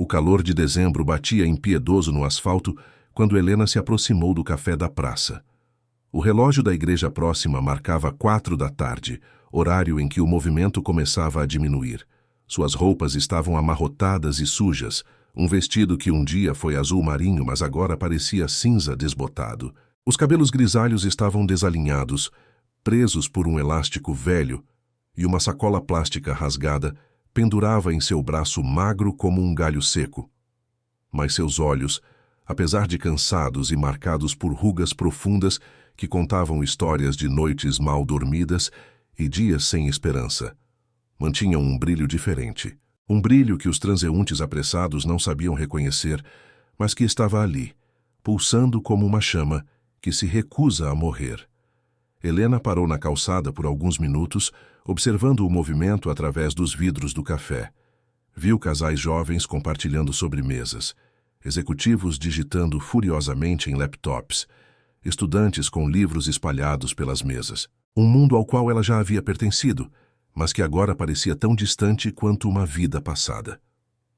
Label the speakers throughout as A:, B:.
A: O calor de dezembro batia impiedoso no asfalto quando Helena se aproximou do café da praça. O relógio da igreja próxima marcava 4 da tarde, horário em que o movimento começava a diminuir. Suas roupas estavam amarrotadas e sujas, um vestido que um dia foi azul marinho, mas agora parecia cinza desbotado. Os cabelos grisalhos estavam desalinhados, presos por um elástico velho, e uma sacola plástica rasgada pendurava em seu braço magro como um galho seco. Mas seus olhos, apesar de cansados e marcados por rugas profundas que contavam histórias de noites mal dormidas e dias sem esperança, mantinham um brilho diferente. Um brilho que os transeuntes apressados não sabiam reconhecer, mas que estava ali, pulsando como uma chama que se recusa a morrer. Helena parou na calçada por alguns minutos, observando o movimento através dos vidros do café. Viu casais jovens compartilhando sobremesas, executivos digitando furiosamente em laptops, estudantes com livros espalhados pelas mesas. Um mundo ao qual ela já havia pertencido, mas que agora parecia tão distante quanto uma vida passada.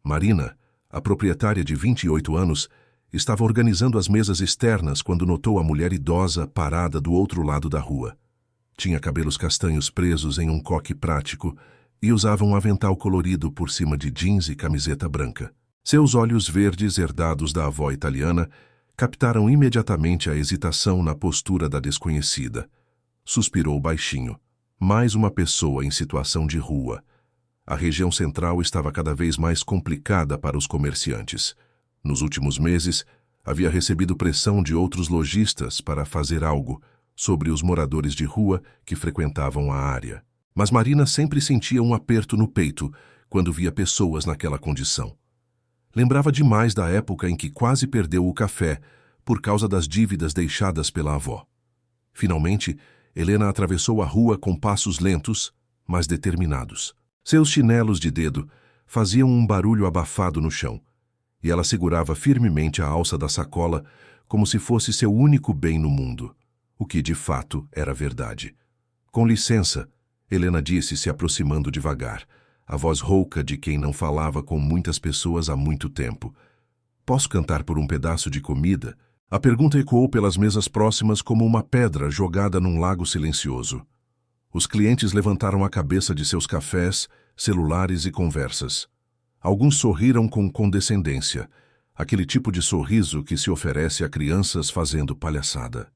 A: Marina, a proprietária de 28 anos, estava organizando as mesas externas quando notou a mulher idosa parada do outro lado da rua. Tinha cabelos castanhos presos em um coque prático e usava um avental colorido por cima de jeans e camiseta branca. Seus olhos verdes, herdados da avó italiana, captaram imediatamente a hesitação na postura da desconhecida. Suspirou baixinho. Mais uma pessoa em situação de rua. A região central estava cada vez mais complicada para os comerciantes. Nos últimos meses, havia recebido pressão de outros lojistas para fazer algo sobre os moradores de rua que frequentavam a área. Mas Marina sempre sentia um aperto no peito quando via pessoas naquela condição. Lembrava demais da época em que quase perdeu o café por causa das dívidas deixadas pela avó. Finalmente, Helena atravessou a rua com passos lentos, mas determinados. Seus chinelos de dedo faziam um barulho abafado no chão, e ela segurava firmemente a alça da sacola como se fosse seu único bem no mundo, o que de fato era verdade. Com licença, Helena disse, se aproximando devagar, a voz rouca de quem não falava com muitas pessoas há muito tempo. Posso cantar por um pedaço de comida? A pergunta ecoou pelas mesas próximas como uma pedra jogada num lago silencioso. Os clientes levantaram a cabeça de seus cafés, celulares e conversas. Alguns sorriram com condescendência, aquele tipo de sorriso que se oferece a crianças fazendo palhaçada.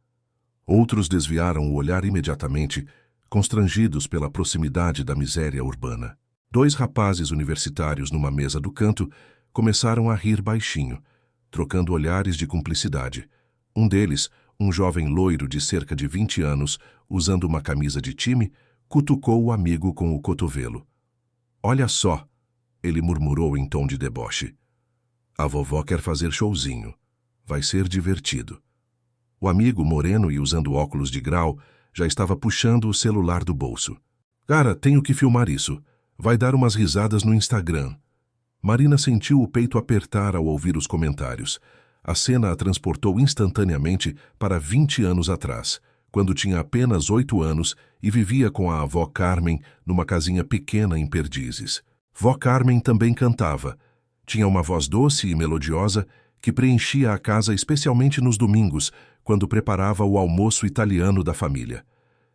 A: Outros desviaram o olhar imediatamente, constrangidos pela proximidade da miséria urbana. 2 rapazes universitários numa mesa do canto começaram a rir baixinho, trocando olhares de cumplicidade. Um deles, um jovem loiro de cerca de 20 anos, usando uma camisa de time, cutucou o amigo com o cotovelo. "Olha só", ele murmurou em tom de deboche. "A vovó quer fazer showzinho. Vai ser divertido." O amigo, moreno e usando óculos de grau, já estava puxando o celular do bolso. "Cara, tenho que filmar isso. Vai dar umas risadas no Instagram." Marina sentiu o peito apertar ao ouvir os comentários. A cena a transportou instantaneamente para 20 anos atrás, quando tinha apenas 8 anos e vivia com a avó Carmen numa casinha pequena em Perdizes. Vó Carmen também cantava. Tinha uma voz doce e melodiosa que preenchia a casa especialmente nos domingos, quando preparava o almoço italiano da família.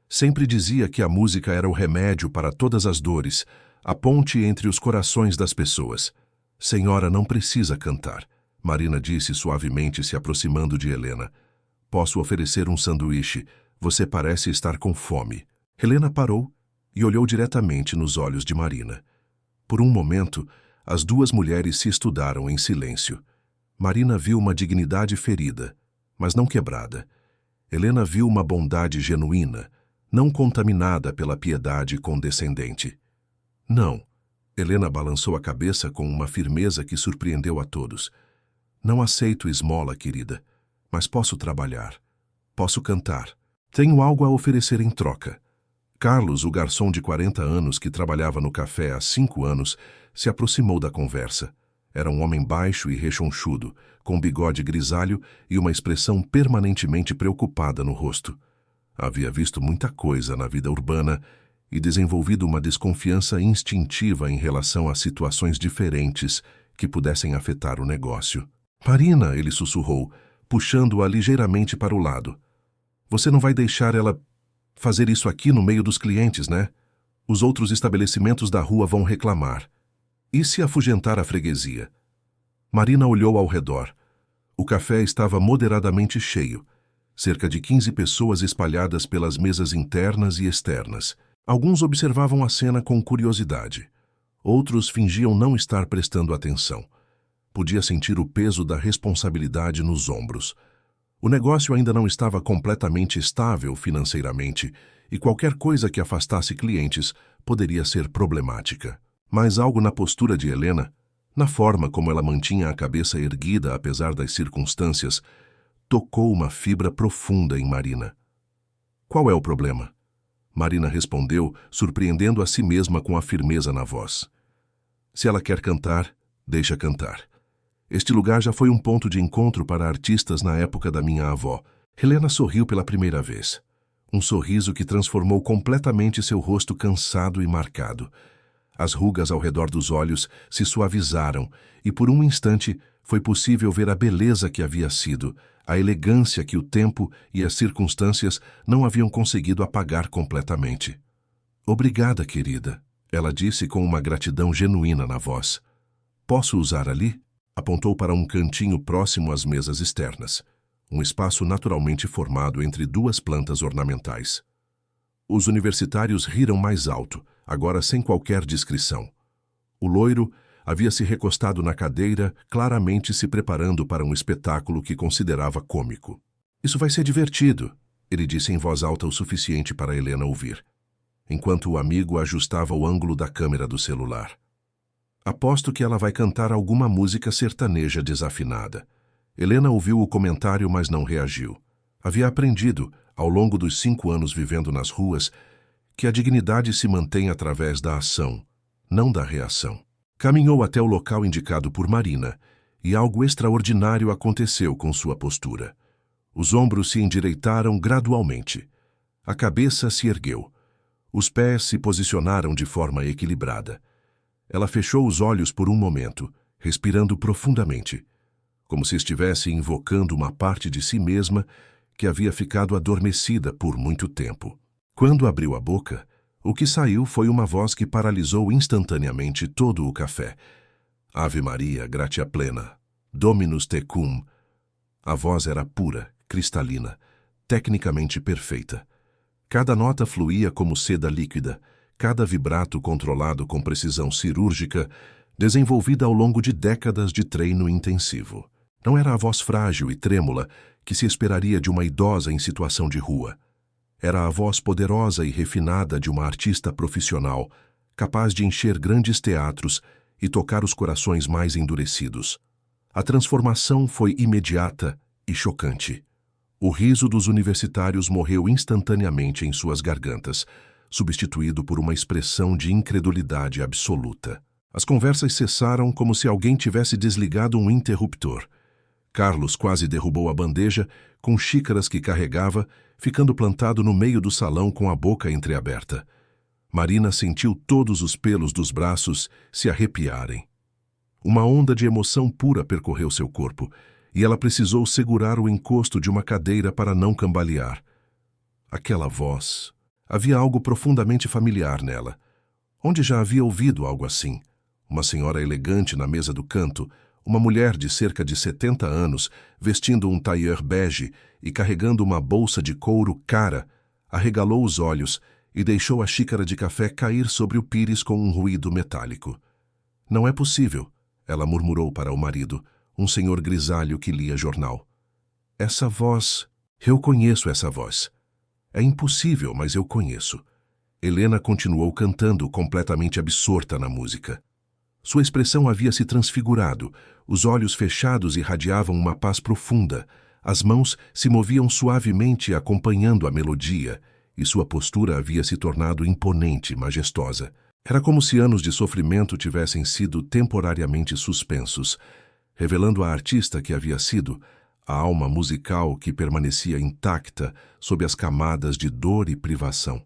A: Sempre dizia que a música era o remédio para todas as dores, a ponte entre os corações das pessoas. "Senhora não precisa cantar", Marina disse suavemente, se aproximando de Helena. "Posso oferecer um sanduíche. Você parece estar com fome." Helena parou e olhou diretamente nos olhos de Marina. Por um momento, as duas mulheres se estudaram em silêncio. Marina viu uma dignidade ferida, mas não quebrada. Helena viu uma bondade genuína, não contaminada pela piedade condescendente. "Não." Helena balançou a cabeça com uma firmeza que surpreendeu a todos. "Não aceito esmola, querida, mas posso trabalhar. Posso cantar. Tenho algo a oferecer em troca." Carlos, o garçom de 40 anos que trabalhava no café há 5 anos, se aproximou da conversa. Era um homem baixo e rechonchudo, com bigode grisalho e uma expressão permanentemente preocupada no rosto. Havia visto muita coisa na vida urbana e desenvolvido uma desconfiança instintiva em relação a situações diferentes que pudessem afetar o negócio. Marina, ele sussurrou, puxando-a ligeiramente para o lado. Você não vai deixar ela fazer isso aqui no meio dos clientes, né? Os outros estabelecimentos da rua vão reclamar. E se afugentar a freguesia? Marina olhou ao redor. O café estava moderadamente cheio. Cerca de 15 pessoas espalhadas pelas mesas internas e externas. Alguns observavam a cena com curiosidade. Outros fingiam não estar prestando atenção. Podia sentir o peso da responsabilidade nos ombros. O negócio ainda não estava completamente estável financeiramente e qualquer coisa que afastasse clientes poderia ser problemática. Mas algo na postura de Helena, na forma como ela mantinha a cabeça erguida apesar das circunstâncias, tocou uma fibra profunda em Marina. Qual é o problema? Marina respondeu, surpreendendo a si mesma com a firmeza na voz. Se ela quer cantar, deixa cantar. Este lugar já foi um ponto de encontro para artistas na época da minha avó. Helena sorriu pela primeira vez. Um sorriso que transformou completamente seu rosto cansado e marcado. As rugas ao redor dos olhos se suavizaram e por um instante foi possível ver a beleza que havia sido, a elegância que o tempo e as circunstâncias não haviam conseguido apagar completamente. Obrigada, querida, ela disse com uma gratidão genuína na voz. Posso usar ali? Apontou para um cantinho próximo às mesas externas, um espaço naturalmente formado entre duas plantas ornamentais. Os universitários riram mais alto, agora sem qualquer discrição. O loiro havia se recostado na cadeira, claramente se preparando para um espetáculo que considerava cômico. Isso vai ser divertido, ele disse em voz alta o suficiente para Helena ouvir, enquanto o amigo ajustava o ângulo da câmera do celular. Aposto que ela vai cantar alguma música sertaneja desafinada. Helena ouviu o comentário, mas não reagiu. Havia aprendido, ao longo dos 5 anos vivendo nas ruas, que a dignidade se mantém através da ação, não da reação. Caminhou até o local indicado por Marina, e algo extraordinário aconteceu com sua postura. Os ombros se endireitaram gradualmente. A cabeça se ergueu. Os pés se posicionaram de forma equilibrada. Ela fechou os olhos por um momento, respirando profundamente, como se estivesse invocando uma parte de si mesma que havia ficado adormecida por muito tempo. Quando abriu a boca, o que saiu foi uma voz que paralisou instantaneamente todo o café. Ave Maria, gratia plena, Dominus tecum. A voz era pura, cristalina, tecnicamente perfeita. Cada nota fluía como seda líquida, cada vibrato controlado com precisão cirúrgica, desenvolvida ao longo de décadas de treino intensivo. Não era a voz frágil e trêmula que se esperaria de uma idosa em situação de rua. Era a voz poderosa e refinada de uma artista profissional, capaz de encher grandes teatros e tocar os corações mais endurecidos. A transformação foi imediata e chocante. O riso dos universitários morreu instantaneamente em suas gargantas, substituído por uma expressão de incredulidade absoluta. As conversas cessaram como se alguém tivesse desligado um interruptor. Carlos quase derrubou a bandeja com xícaras que carregava, ficando plantado no meio do salão com a boca entreaberta. Marina sentiu todos os pelos dos braços se arrepiarem. Uma onda de emoção pura percorreu seu corpo, e ela precisou segurar o encosto de uma cadeira para não cambalear. Aquela voz... Havia algo profundamente familiar nela. Onde já havia ouvido algo assim? Uma senhora elegante na mesa do canto, uma mulher de cerca de 70 anos, vestindo um tailleur bege e carregando uma bolsa de couro cara, arregalou os olhos e deixou a xícara de café cair sobre o pires com um ruído metálico. Não é possível, ela murmurou para o marido, um senhor grisalho que lia jornal. Essa voz... Eu conheço essa voz. É impossível, mas eu conheço. Helena continuou cantando, completamente absorta na música. Sua expressão havia se transfigurado, os olhos fechados irradiavam uma paz profunda, as mãos se moviam suavemente acompanhando a melodia, e sua postura havia se tornado imponente e majestosa. Era como se anos de sofrimento tivessem sido temporariamente suspensos, revelando à artista que havia sido, a alma musical que permanecia intacta sob as camadas de dor e privação.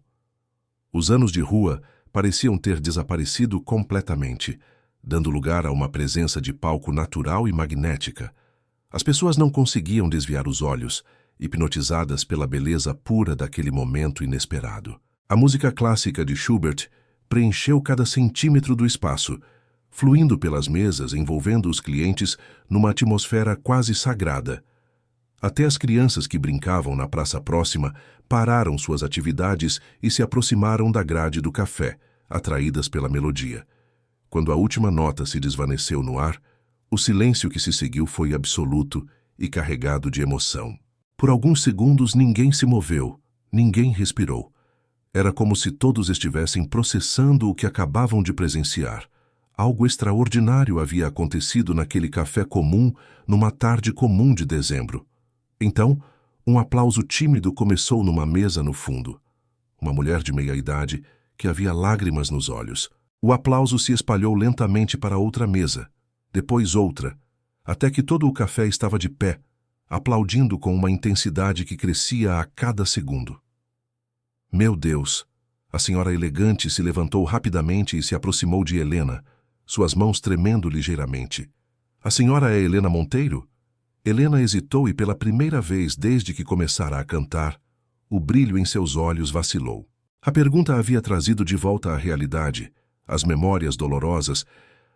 A: Os anos de rua pareciam ter desaparecido completamente. dando lugar a uma presença de palco natural e magnética. As pessoas não conseguiam desviar os olhos, hipnotizadas pela beleza pura daquele momento inesperado. A música clássica de Schubert preencheu cada centímetro do espaço, fluindo pelas mesas, envolvendo os clientes numa atmosfera quase sagrada. Até as crianças que brincavam na praça próxima pararam suas atividades e se aproximaram da grade do café, atraídas pela melodia. Quando a última nota se desvaneceu no ar, o silêncio que se seguiu foi absoluto e carregado de emoção. Por alguns segundos ninguém se moveu, ninguém respirou. Era como se todos estivessem processando o que acabavam de presenciar. Algo extraordinário havia acontecido naquele café comum, numa tarde comum de dezembro. Então, um aplauso tímido começou numa mesa no fundo. Uma mulher de meia-idade, que havia lágrimas nos olhos. O aplauso se espalhou lentamente para outra mesa, depois outra, até que todo o café estava de pé, aplaudindo com uma intensidade que crescia a cada segundo. Meu Deus! A senhora elegante se levantou rapidamente e se aproximou de Helena, suas mãos tremendo ligeiramente. A senhora é Helena Monteiro? Helena hesitou e pela primeira vez desde que começara a cantar, o brilho em seus olhos vacilou. A pergunta havia trazido de volta à realidade, as memórias dolorosas,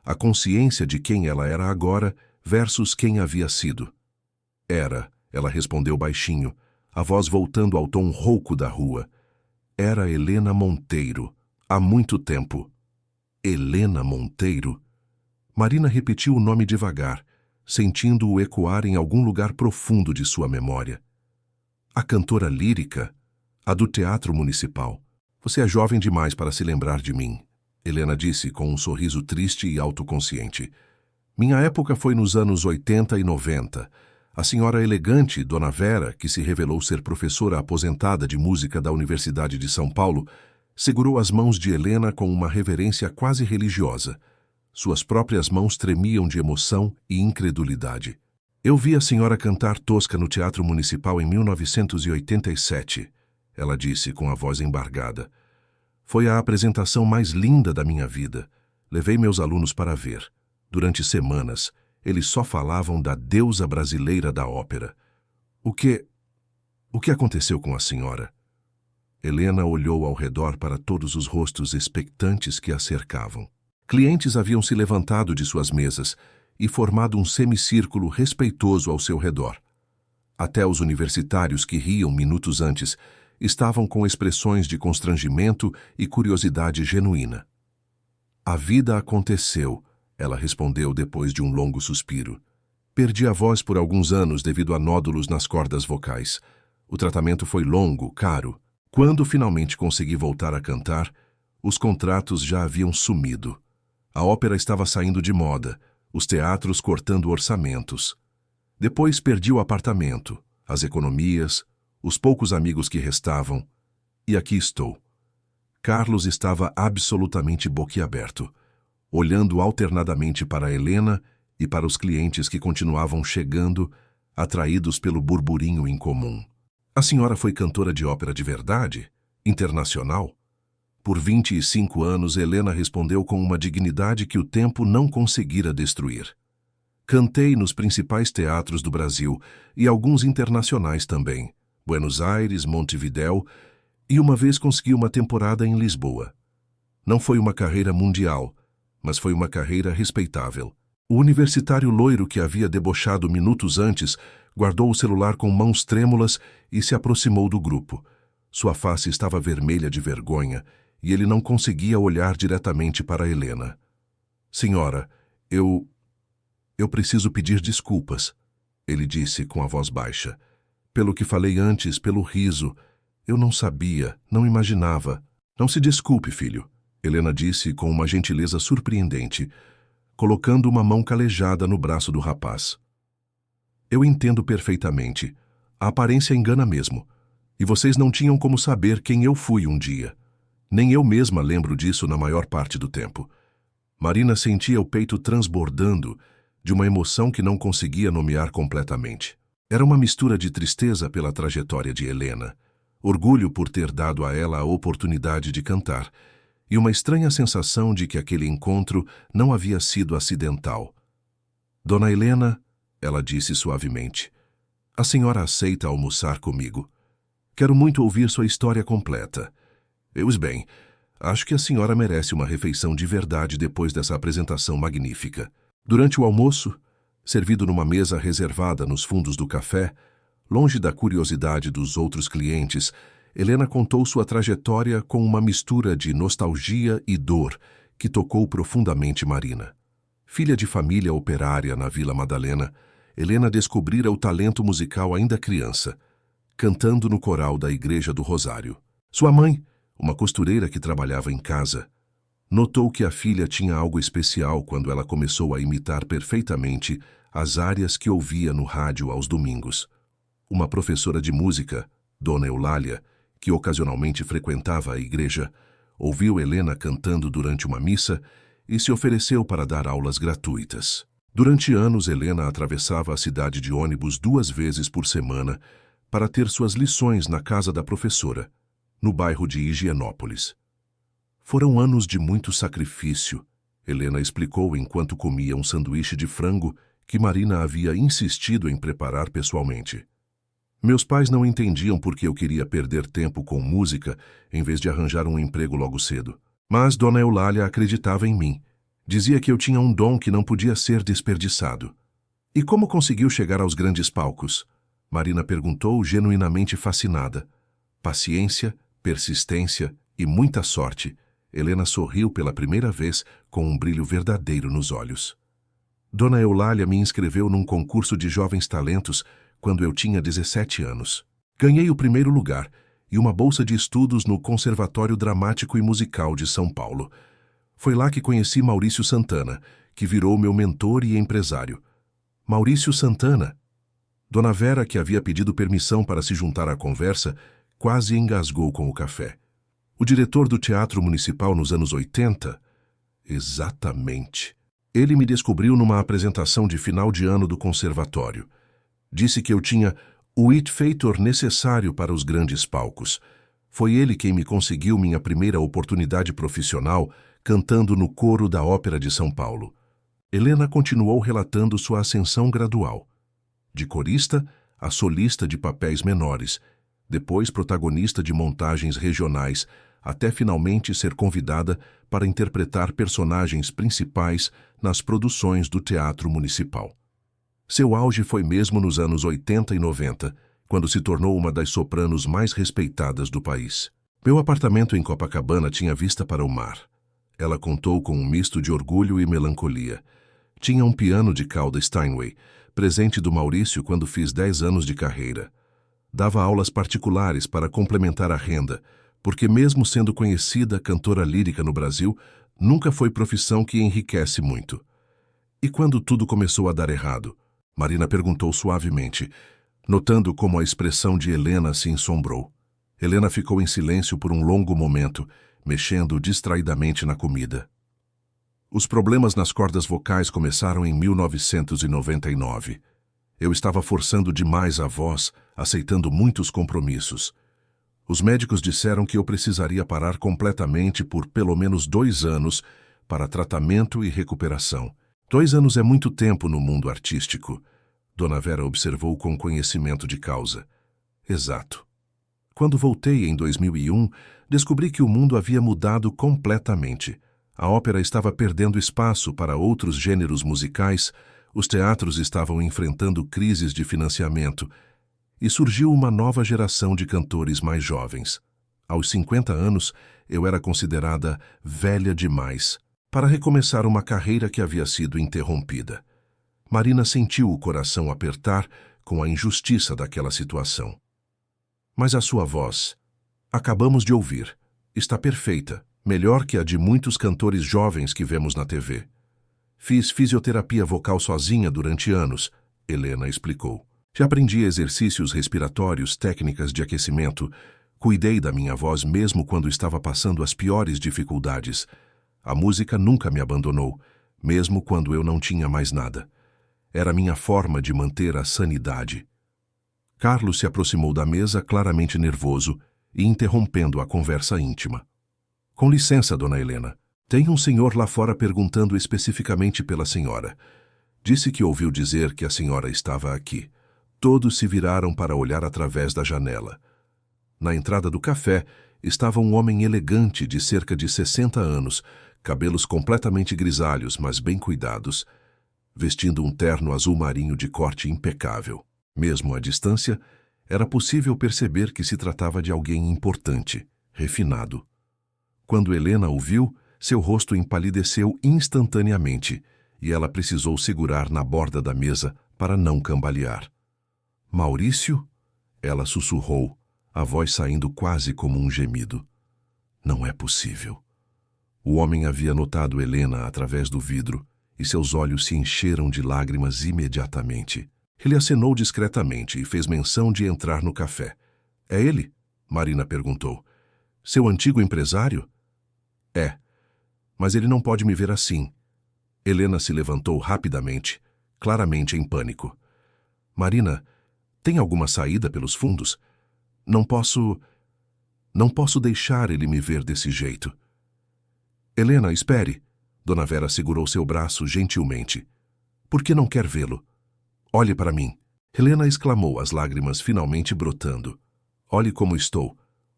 A: a consciência de quem ela era agora versus quem havia sido. Era, ela respondeu baixinho, a voz voltando ao tom rouco da rua. Era Helena Monteiro, há muito tempo. Helena Monteiro? Marina repetiu o nome devagar, sentindo-o ecoar em algum lugar profundo de sua memória. A cantora lírica? A do Teatro Municipal. Você é jovem demais para se lembrar de mim, Helena disse com um sorriso triste e autoconsciente. Minha época foi nos anos 80 e 90. A senhora elegante, Dona Vera, que se revelou ser professora aposentada de música da Universidade de São Paulo, segurou as mãos de Helena com uma reverência quase religiosa. Suas próprias mãos tremiam de emoção e incredulidade. Eu vi a senhora cantar Tosca no Teatro Municipal em 1987, ela disse com a voz embargada. Foi a apresentação mais linda da minha vida. Levei meus alunos para ver. Durante semanas, eles só falavam da deusa brasileira da ópera. O que aconteceu com a senhora? Helena olhou ao redor para todos os rostos expectantes que a cercavam. Clientes haviam se levantado de suas mesas e formado um semicírculo respeitoso ao seu redor. Até os universitários que riam minutos antes estavam com expressões de constrangimento e curiosidade genuína. A vida aconteceu, ela respondeu depois de um longo suspiro. Perdi a voz por alguns anos devido a nódulos nas cordas vocais. O tratamento foi longo, caro. Quando finalmente consegui voltar a cantar, os contratos já haviam sumido. A ópera estava saindo de moda, os teatros cortando orçamentos. Depois perdi o apartamento, as economias, os poucos amigos que restavam. E aqui estou. Carlos estava absolutamente boquiaberto, olhando alternadamente para Helena e para os clientes que continuavam chegando, atraídos pelo burburinho incomum. A senhora foi cantora de ópera de verdade? Internacional? Por 25 anos, Helena respondeu com uma dignidade que o tempo não conseguira destruir. Cantei nos principais teatros do Brasil e alguns internacionais também, Buenos Aires, Montevidéu, e uma vez consegui uma temporada em Lisboa. Não foi uma carreira mundial, mas foi uma carreira respeitável. O universitário loiro que havia debochado minutos antes guardou o celular com mãos trêmulas e se aproximou do grupo. Sua face estava vermelha de vergonha e ele não conseguia olhar diretamente para Helena. Senhora, eu preciso pedir desculpas, ele disse com a voz baixa. Pelo que falei antes, pelo riso. Eu não sabia, não imaginava. Não se desculpe, filho, Helena disse com uma gentileza surpreendente, colocando uma mão calejada no braço do rapaz. Eu entendo perfeitamente. A aparência engana mesmo. E vocês não tinham como saber quem eu fui um dia. Nem eu mesma lembro disso na maior parte do tempo. Marina sentia o peito transbordando de uma emoção que não conseguia nomear completamente. Era uma mistura de tristeza pela trajetória de Helena, orgulho por ter dado a ela a oportunidade de cantar, e uma estranha sensação de que aquele encontro não havia sido acidental. Dona Helena, ela disse suavemente, a senhora aceita almoçar comigo? Quero muito ouvir sua história completa. Pois bem, acho que a senhora merece uma refeição de verdade depois dessa apresentação magnífica. Durante o almoço, servido numa mesa reservada nos fundos do café, longe da curiosidade dos outros clientes, Helena contou sua trajetória com uma mistura de nostalgia e dor que tocou profundamente Marina. Filha de família operária na Vila Madalena, Helena descobrira o talento musical ainda criança, cantando no coral da Igreja do Rosário. Sua mãe, uma costureira que trabalhava em casa, notou que a filha tinha algo especial quando ela começou a imitar perfeitamente as áreas que ouvia no rádio aos domingos. Uma professora de música, Dona Eulália, que ocasionalmente frequentava a igreja, ouviu Helena cantando durante uma missa e se ofereceu para dar aulas gratuitas. Durante anos, Helena atravessava a cidade de ônibus 2 vezes por semana para ter suas lições na casa da professora, no bairro de Higienópolis. Foram anos de muito sacrifício, Helena explicou enquanto comia um sanduíche de frango que Marina havia insistido em preparar pessoalmente. Meus pais não entendiam por que eu queria perder tempo com música em vez de arranjar um emprego logo cedo. Mas Dona Eulália acreditava em mim. Dizia que eu tinha um dom que não podia ser desperdiçado. E como conseguiu chegar aos grandes palcos? Marina perguntou, genuinamente fascinada. Paciência, persistência e muita sorte. Helena sorriu pela primeira vez com um brilho verdadeiro nos olhos. Dona Eulália me inscreveu num concurso de jovens talentos quando eu tinha 17 anos. Ganhei o primeiro lugar e uma bolsa de estudos no Conservatório Dramático e Musical de São Paulo. Foi lá que conheci Maurício Santana, que virou meu mentor e empresário. Maurício Santana. Dona Vera, que havia pedido permissão para se juntar à conversa, quase engasgou com o café. O diretor do Teatro Municipal nos anos 80? Exatamente. Ele me descobriu numa apresentação de final de ano do conservatório. Disse que eu tinha o it factor necessário para os grandes palcos. Foi ele quem me conseguiu minha primeira oportunidade profissional cantando no coro da Ópera de São Paulo. Helena continuou relatando sua ascensão gradual. De corista a solista de papéis menores, depois protagonista de montagens regionais, até finalmente ser convidada para interpretar personagens principais nas produções do Teatro Municipal. Seu auge foi mesmo nos anos 80 e 90, quando se tornou uma das sopranos mais respeitadas do país. Meu apartamento em Copacabana tinha vista para o mar. Ela contou com um misto de orgulho e melancolia. Tinha um piano de cauda Steinway, presente do Maurício quando fiz 10 anos de carreira. Dava aulas particulares para complementar a renda, porque mesmo sendo conhecida cantora lírica no Brasil, nunca foi profissão que enriquece muito. E quando tudo começou a dar errado? Marina perguntou suavemente, notando como a expressão de Helena se ensombrou. Helena ficou em silêncio por um longo momento, mexendo distraidamente na comida. Os problemas nas cordas vocais começaram em 1999. Eu estava forçando demais a voz, aceitando muitos compromissos. Os médicos disseram que eu precisaria parar completamente por pelo menos 2 anos para tratamento e recuperação. 2 anos é muito tempo no mundo artístico. Dona Vera observou com conhecimento de causa. Exato. Quando voltei em 2001, descobri que o mundo havia mudado completamente. A ópera estava perdendo espaço para outros gêneros musicais, os teatros estavam enfrentando crises de financiamento e surgiu uma nova geração de cantores mais jovens. Aos 50 anos, eu era considerada velha demais para recomeçar uma carreira que havia sido interrompida. Marina sentiu o coração apertar com a injustiça daquela situação. Mas a sua voz, acabamos de ouvir, está perfeita, melhor que a de muitos cantores jovens que vemos na TV. Fiz fisioterapia vocal sozinha durante anos, Helena explicou. Já aprendi exercícios respiratórios, técnicas de aquecimento, cuidei da minha voz mesmo quando estava passando as piores dificuldades. A música nunca me abandonou, mesmo quando eu não tinha mais nada. Era minha forma de manter a sanidade. Carlos se aproximou da mesa claramente nervoso e interrompendo a conversa íntima. Com licença, dona Helena. Tem um senhor lá fora perguntando especificamente pela senhora. Disse que ouviu dizer que a senhora estava aqui. Todos se viraram para olhar através da janela. Na entrada do café estava um homem elegante de cerca de 60 anos, cabelos completamente grisalhos, mas bem cuidados, vestindo um terno azul marinho de corte impecável. Mesmo à distância, era possível perceber que se tratava de alguém importante, refinado. Quando Helena o viu, seu rosto empalideceu instantaneamente e ela precisou segurar na borda da mesa para não cambalear. Maurício? Ela sussurrou, a voz saindo quase como um gemido. Não é possível. O homem havia notado Helena através do vidro e seus olhos se encheram de lágrimas imediatamente. Ele acenou discretamente e fez menção de entrar no café. É ele? Marina perguntou. Seu antigo empresário? É. Mas ele não pode me ver assim. Helena se levantou rapidamente, claramente em pânico. Marina, tem alguma saída pelos fundos? Não posso deixar ele me ver desse jeito. Helena, espere. Dona Vera segurou seu braço gentilmente. Por que não quer vê-lo? Olhe para mim. Helena exclamou, as lágrimas finalmente brotando. Olhe como estou.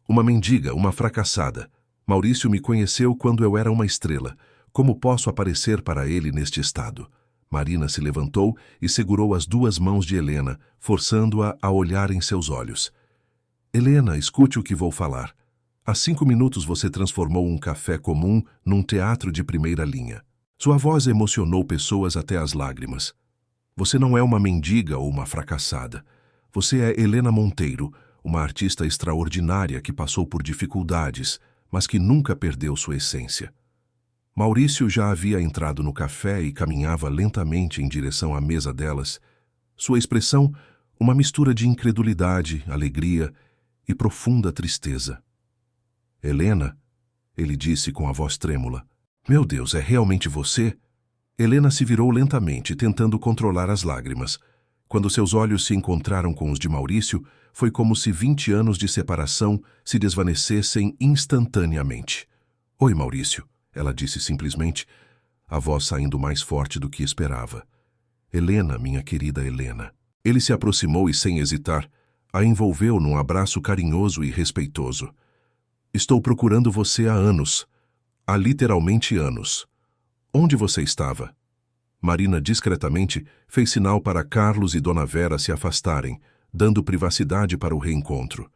A: Uma mendiga, uma fracassada. Maurício me conheceu quando eu era uma estrela. Como posso aparecer para ele neste estado? Marina se levantou e segurou as duas mãos de Helena, forçando-a a olhar em seus olhos. Helena, escute o que vou falar. Há 5 minutos você transformou um café comum num teatro de primeira linha. Sua voz emocionou pessoas até as lágrimas. Você não é uma mendiga ou uma fracassada. Você é Helena Monteiro, uma artista extraordinária que passou por dificuldades, mas que nunca perdeu sua essência. Maurício já havia entrado no café e caminhava lentamente em direção à mesa delas. Sua expressão, uma mistura de incredulidade, alegria e profunda tristeza. Helena, ele disse com a voz trêmula. Meu Deus, é realmente você? Helena se virou lentamente, tentando controlar as lágrimas. Quando seus olhos se encontraram com os de Maurício, foi como se 20 anos de separação se desvanecessem instantaneamente. Oi, Maurício, ela disse simplesmente, a voz saindo mais forte do que esperava. Helena, minha querida Helena. Ele se aproximou e, sem hesitar, a envolveu num abraço carinhoso e respeitoso. Estou procurando você há anos. Há literalmente anos. Onde você estava? Marina discretamente fez sinal para Carlos e Dona Vera se afastarem, dando privacidade para o reencontro.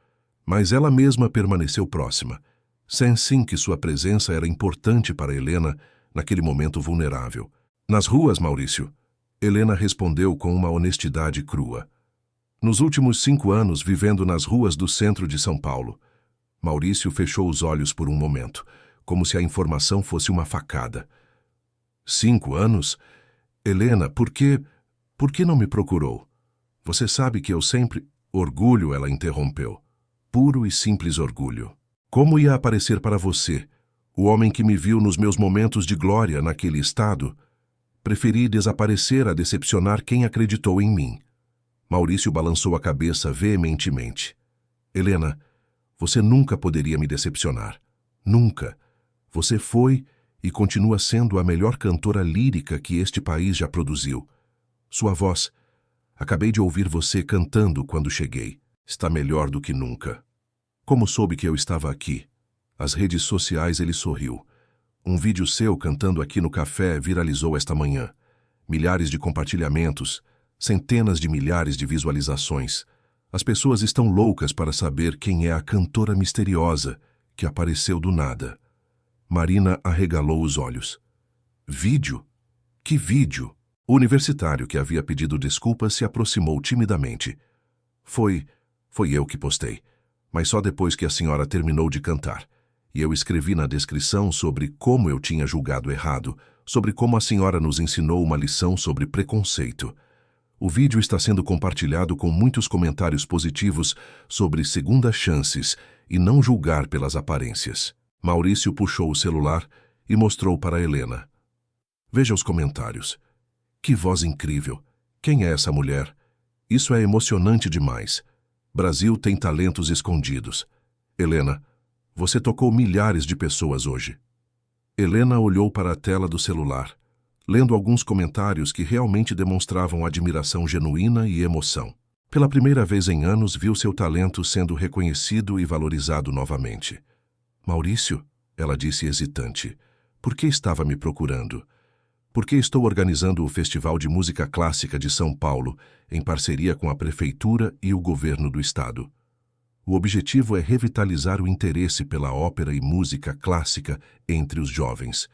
A: Mas ela mesma permaneceu próxima. Sensem que sua presença era importante para Helena naquele momento vulnerável. Nas ruas, Maurício. Helena respondeu com uma honestidade crua. Nos últimos 5 anos, vivendo nas ruas do centro de São Paulo. Maurício fechou os olhos por um momento, como se a informação fosse uma facada. 5 anos? Helena, por que não me procurou? Você sabe que eu sempre... Orgulho, ela interrompeu. Puro e simples orgulho. Como ia aparecer para você, o homem que me viu nos meus momentos de glória naquele estado? Preferi desaparecer a decepcionar quem acreditou em mim. Maurício balançou a cabeça veementemente. Helena, você nunca poderia me decepcionar. Nunca. Você foi e continua sendo a melhor cantora lírica que este país já produziu. Sua voz, acabei de ouvir você cantando quando cheguei, está melhor do que nunca. Como soube que eu estava aqui? As redes sociais ele sorriu. Um vídeo seu cantando aqui no café viralizou esta manhã. Milhares de compartilhamentos, centenas de milhares de visualizações. As pessoas estão loucas para saber quem é a cantora misteriosa que apareceu do nada. Marina arregalou os olhos. Vídeo? Que vídeo? O universitário que havia pedido desculpas se aproximou timidamente. Foi eu que postei, mas só depois que a senhora terminou de cantar. E eu escrevi na descrição sobre como eu tinha julgado errado, sobre como a senhora nos ensinou uma lição sobre preconceito. O vídeo está sendo compartilhado com muitos comentários positivos sobre segundas chances e não julgar pelas aparências. Maurício puxou o celular e mostrou para Helena. Veja os comentários. Que voz incrível! Quem é essa mulher? Isso é emocionante demais. Brasil tem talentos escondidos. Helena, Você tocou milhares de pessoas hoje. Helena olhou para a tela do celular, lendo alguns comentários que realmente demonstravam admiração genuína e emoção. Pela primeira vez em anos, viu seu talento sendo reconhecido e valorizado novamente. Maurício, ela disse hesitante, por que estava me procurando? Porque estou organizando o Festival de Música Clássica de São Paulo, em parceria com a Prefeitura e o Governo do Estado. O objetivo é revitalizar o interesse pela ópera e música clássica entre os jovens.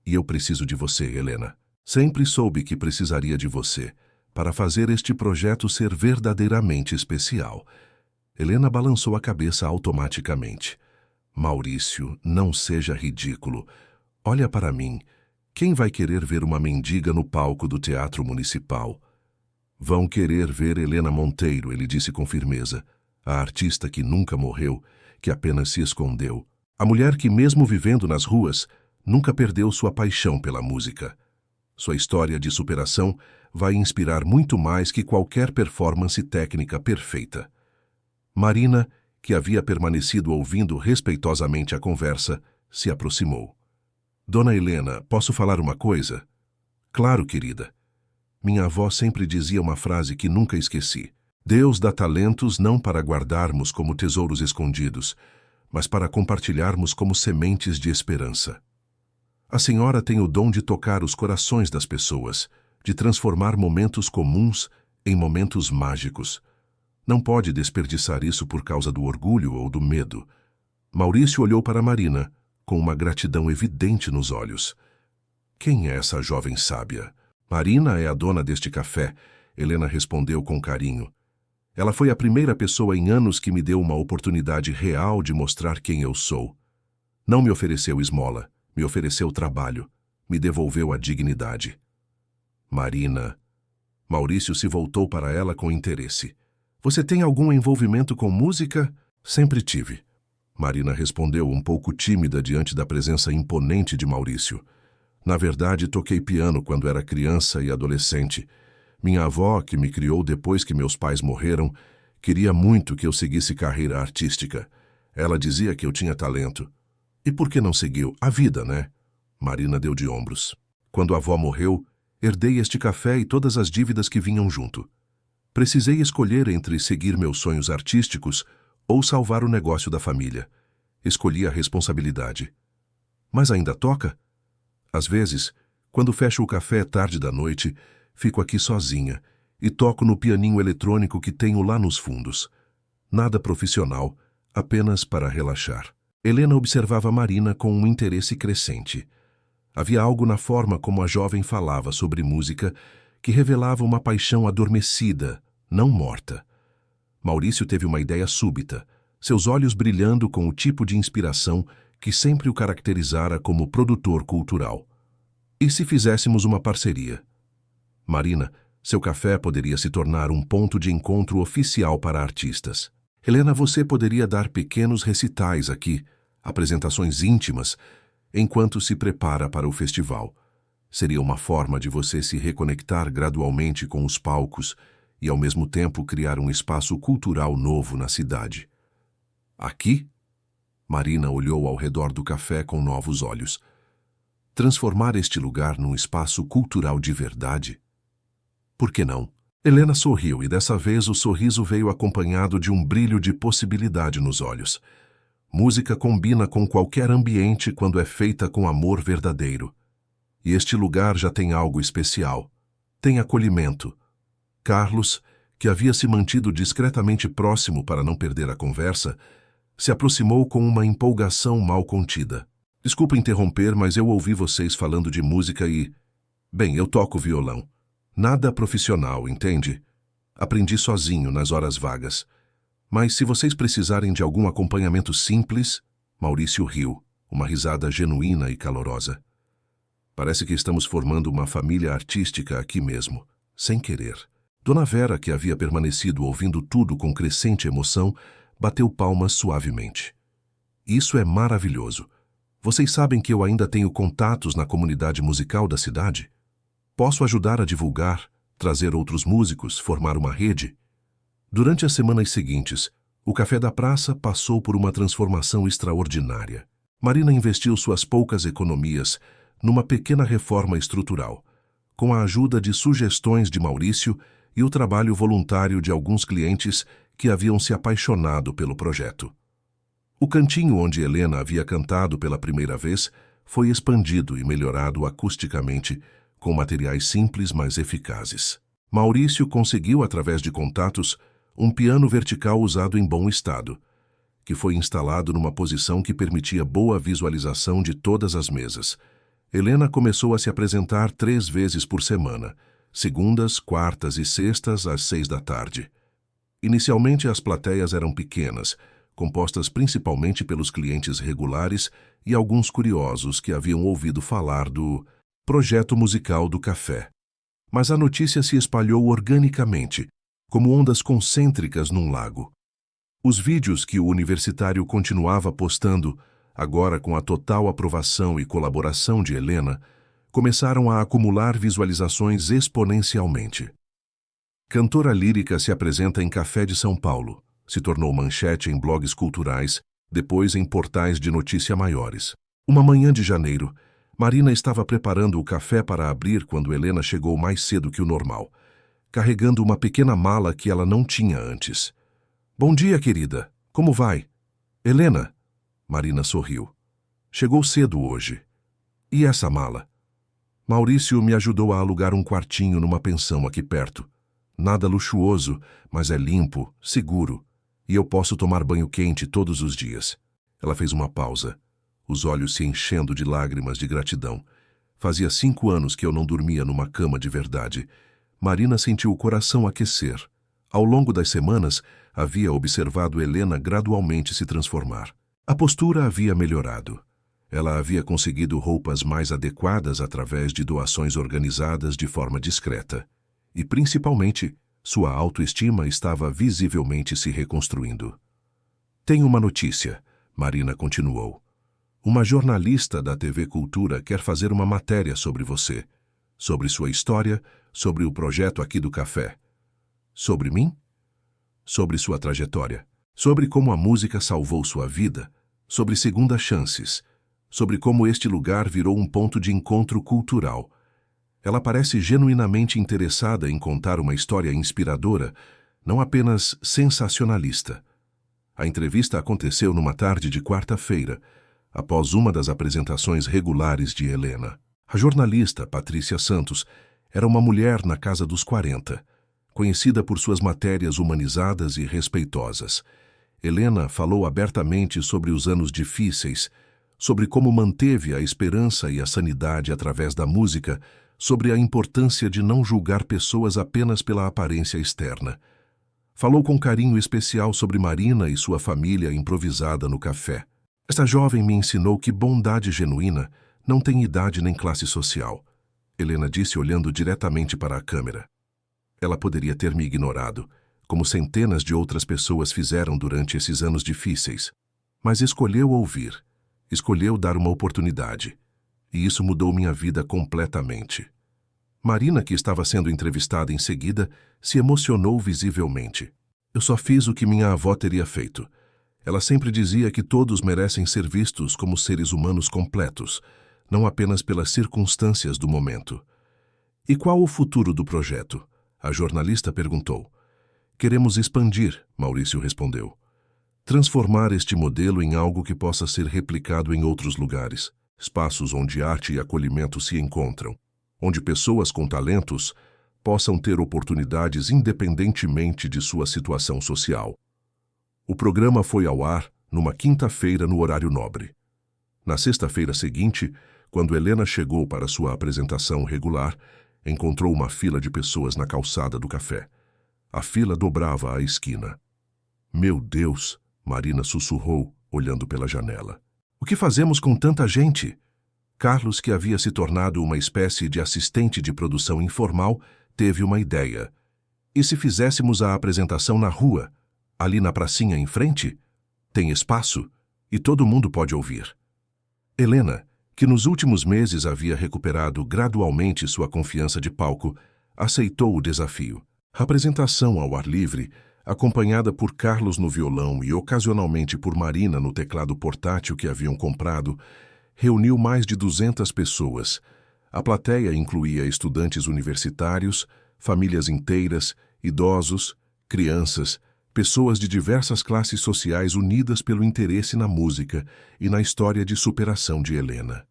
A: E eu preciso de você, Helena. Sempre soube que precisaria de você para fazer este projeto ser verdadeiramente especial. Helena balançou a cabeça automaticamente. Maurício, não seja ridículo. Olha para mim. Quem vai querer ver uma mendiga no palco do Teatro Municipal? Vão querer ver Helena Monteiro, ele disse com firmeza. A artista que nunca morreu, que apenas se escondeu. A mulher que, mesmo vivendo nas ruas, nunca perdeu sua paixão pela música. Sua história de superação vai inspirar muito mais que qualquer performance técnica perfeita. Marina, que havia permanecido ouvindo respeitosamente a conversa, se aproximou. Dona Helena, posso falar uma coisa? Claro, querida. Minha avó sempre dizia uma frase que nunca esqueci. Deus dá talentos não para guardarmos como tesouros escondidos, mas para compartilharmos como sementes de esperança. A senhora tem o dom de tocar os corações das pessoas, de transformar momentos comuns em momentos mágicos. Não pode desperdiçar isso por causa do orgulho ou do medo. Maurício olhou para Marina, com uma gratidão evidente nos olhos. Quem é essa jovem sábia? Marina é a dona deste café, Helena respondeu com carinho. Ela foi a primeira pessoa em anos que me deu uma oportunidade real de mostrar quem eu sou. Não me ofereceu esmola, me ofereceu trabalho, me devolveu a dignidade. Marina. Maurício se voltou para ela com interesse. Você tem algum envolvimento com música? Sempre tive. Marina respondeu um pouco tímida diante da presença imponente de Maurício. Na verdade, toquei piano quando era criança e adolescente. Minha avó, que me criou depois que meus pais morreram, queria muito que eu seguisse carreira artística. Ela dizia que eu tinha talento. E por que não seguiu? A vida, né? Marina deu de ombros. Quando a avó morreu, herdei este café e todas as dívidas que vinham junto. Precisei escolher entre seguir meus sonhos artísticos ou salvar o negócio da família. Escolhi a responsabilidade. Mas ainda toca? Às vezes, quando fecho o café tarde da noite, fico aqui sozinha e toco no pianinho eletrônico que tenho lá nos fundos. Nada profissional, apenas para relaxar. Helena observava Marina com um interesse crescente. Havia algo na forma como a jovem falava sobre música que revelava uma paixão adormecida, não morta. Maurício teve uma ideia súbita, seus olhos brilhando com o tipo de inspiração que sempre o caracterizara como produtor cultural. E se fizéssemos uma parceria? Marina, seu café poderia se tornar um ponto de encontro oficial para artistas. Helena, você poderia dar pequenos recitais aqui, apresentações íntimas, enquanto se prepara para o festival. Seria uma forma de você se reconectar gradualmente com os palcos e, ao mesmo tempo, criar um espaço cultural novo na cidade. Aqui? Marina olhou ao redor do café com novos olhos. Transformar este lugar num espaço cultural de verdade? Por que não? Helena sorriu e dessa vez o sorriso veio acompanhado de um brilho de possibilidade nos olhos. Música combina com qualquer ambiente quando é feita com amor verdadeiro. E este lugar já tem algo especial. Tem acolhimento. Carlos, que havia se mantido discretamente próximo para não perder a conversa, se aproximou com uma empolgação mal contida. Desculpa interromper, mas eu ouvi vocês falando de música e... Bem, eu toco violão. Nada profissional, entende? Aprendi sozinho nas horas vagas. Mas se vocês precisarem de algum acompanhamento simples... Maurício riu, uma risada genuína e calorosa. Parece que estamos formando uma família artística aqui mesmo, sem querer. Dona Vera, que havia permanecido ouvindo tudo com crescente emoção, bateu palmas suavemente. Isso é maravilhoso. Vocês sabem que eu ainda tenho contatos na comunidade musical da cidade? Posso ajudar a divulgar, trazer outros músicos, formar uma rede? Durante as semanas seguintes, O Café da Praça passou por uma transformação extraordinária. Marina investiu suas poucas economias numa pequena reforma estrutural, com a ajuda de sugestões de Maurício e o trabalho voluntário de alguns clientes que haviam se apaixonado pelo projeto. O cantinho onde Helena havia cantado pela primeira vez foi expandido e melhorado acusticamente, com materiais simples, mas eficazes. Maurício conseguiu, através de contatos, um piano vertical usado em bom estado, que foi instalado numa posição que permitia boa visualização de todas as mesas. Helena começou a se apresentar 3 vezes por semana, segundas, quartas e sextas, às 6 da tarde. Inicialmente, as plateias eram pequenas, compostas principalmente pelos clientes regulares e alguns curiosos que haviam ouvido falar do projeto musical do café. Mas a notícia se espalhou organicamente, como ondas concêntricas num lago. Os vídeos que o universitário continuava postando, agora com a total aprovação e colaboração de Helena, começaram a acumular visualizações exponencialmente. Cantora lírica se apresenta em Café de São Paulo. Se tornou manchete em blogs culturais, depois em portais de notícia maiores. Uma manhã de janeiro, Marina estava preparando o café para abrir quando Helena chegou mais cedo que o normal, carregando uma pequena mala que ela não tinha antes. "Bom dia, querida. Como vai?" "Helena." Marina sorriu. "Chegou cedo hoje. E essa mala?" "Maurício me ajudou a alugar um quartinho numa pensão aqui perto. Nada luxuoso, mas é limpo, seguro. E eu posso tomar banho quente todos os dias." Ela fez uma pausa, os olhos se enchendo de lágrimas de gratidão. Fazia 5 anos que eu não dormia numa cama de verdade. Marina sentiu o coração aquecer. Ao longo das semanas, havia observado Helena gradualmente se transformar. A postura havia melhorado. Ela havia conseguido roupas mais adequadas através de doações organizadas de forma discreta. E, principalmente, sua autoestima estava visivelmente se reconstruindo. "Tenho uma notícia", Marina continuou. "Uma jornalista da TV Cultura quer fazer uma matéria sobre você, sobre sua história, sobre o projeto aqui do café." "Sobre mim?" "Sobre sua trajetória, sobre como a música salvou sua vida, sobre segundas chances, sobre como este lugar virou um ponto de encontro cultural." Ela parece genuinamente interessada em contar uma história inspiradora, não apenas sensacionalista. A entrevista aconteceu numa tarde de quarta-feira, após uma das apresentações regulares de Helena. A jornalista, Patrícia Santos, era uma mulher na casa dos 40, conhecida por suas matérias humanizadas e respeitosas. Helena falou abertamente sobre os anos difíceis, sobre como manteve a esperança e a sanidade através da música, sobre a importância de não julgar pessoas apenas pela aparência externa. Falou com carinho especial sobre Marina e sua família improvisada no café. "Esta jovem me ensinou que bondade genuína não tem idade nem classe social", Helena disse olhando diretamente para a câmera. Ela poderia ter me ignorado, como centenas de outras pessoas fizeram durante esses anos difíceis, mas escolheu ouvir, escolheu dar uma oportunidade. E isso mudou minha vida completamente. Marina, que estava sendo entrevistada em seguida, se emocionou visivelmente. "Eu só fiz o que minha avó teria feito. Ela sempre dizia que todos merecem ser vistos como seres humanos completos, não apenas pelas circunstâncias do momento." "E qual o futuro do projeto?" a jornalista perguntou. "Queremos expandir", Maurício respondeu. "Transformar este modelo em algo que possa ser replicado em outros lugares. Espaços onde arte e acolhimento se encontram, onde pessoas com talentos possam ter oportunidades independentemente de sua situação social." O programa foi ao ar numa quinta-feira no horário nobre. Na sexta-feira seguinte, quando Helena chegou para sua apresentação regular, encontrou uma fila de pessoas na calçada do café. A fila dobrava a esquina. "Meu Deus!" Marina sussurrou, olhando pela janela. "O que fazemos com tanta gente?" Carlos, que havia se tornado uma espécie de assistente de produção informal, teve uma ideia. "E se fizéssemos a apresentação na rua, ali na pracinha em frente? Tem espaço e todo mundo pode ouvir." Helena, que nos últimos meses havia recuperado gradualmente sua confiança de palco, aceitou o desafio. A apresentação ao ar livre acompanhada por Carlos no violão e ocasionalmente por Marina no teclado portátil que haviam comprado, reuniu mais de 200 pessoas. A plateia incluía estudantes universitários, famílias inteiras, idosos, crianças, pessoas de diversas classes sociais unidas pelo interesse na música e na história de superação de Helena.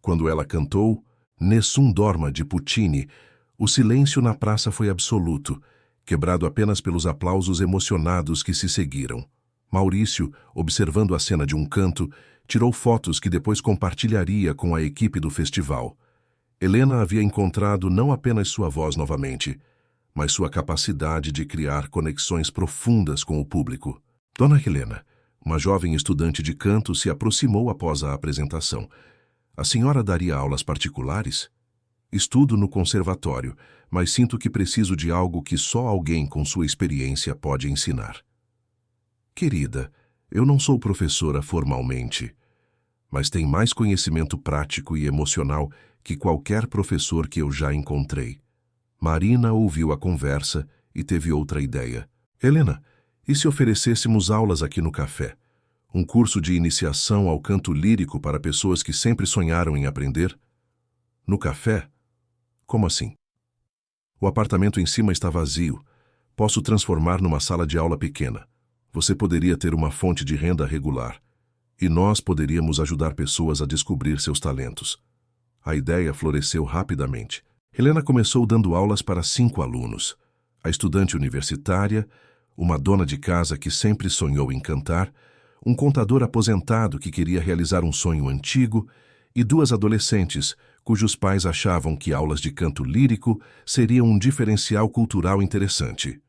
A: Quando ela cantou Nessun Dorma de Puccini, o silêncio na praça foi absoluto, quebrado apenas pelos aplausos emocionados que se seguiram. Maurício, observando a cena de um canto, tirou fotos que depois compartilharia com a equipe do festival. Helena havia encontrado não apenas sua voz novamente, mas sua capacidade de criar conexões profundas com o público. Dona Helena, uma jovem estudante de canto, se aproximou após a apresentação. A senhora daria aulas particulares? Estudo no conservatório, mas sinto que preciso de algo que só alguém com sua experiência pode ensinar. Querida, eu não sou professora formalmente, mas tenho mais conhecimento prático e emocional que qualquer professor que eu já encontrei. Marina ouviu a conversa e teve outra ideia. Helena, e se oferecêssemos aulas aqui no café? Um curso de iniciação ao canto lírico para pessoas que sempre sonharam em aprender? No café? Como assim? O apartamento em cima está vazio. Posso transformar numa sala de aula pequena. Você poderia ter uma fonte de renda regular. E nós poderíamos ajudar pessoas a descobrir seus talentos. A ideia floresceu rapidamente. Helena começou dando aulas para 5 alunos. A estudante universitária, uma dona de casa que sempre sonhou em cantar, um contador aposentado que queria realizar um sonho antigo e 2 adolescentes cujos pais achavam que aulas de canto lírico seriam um diferencial cultural interessante.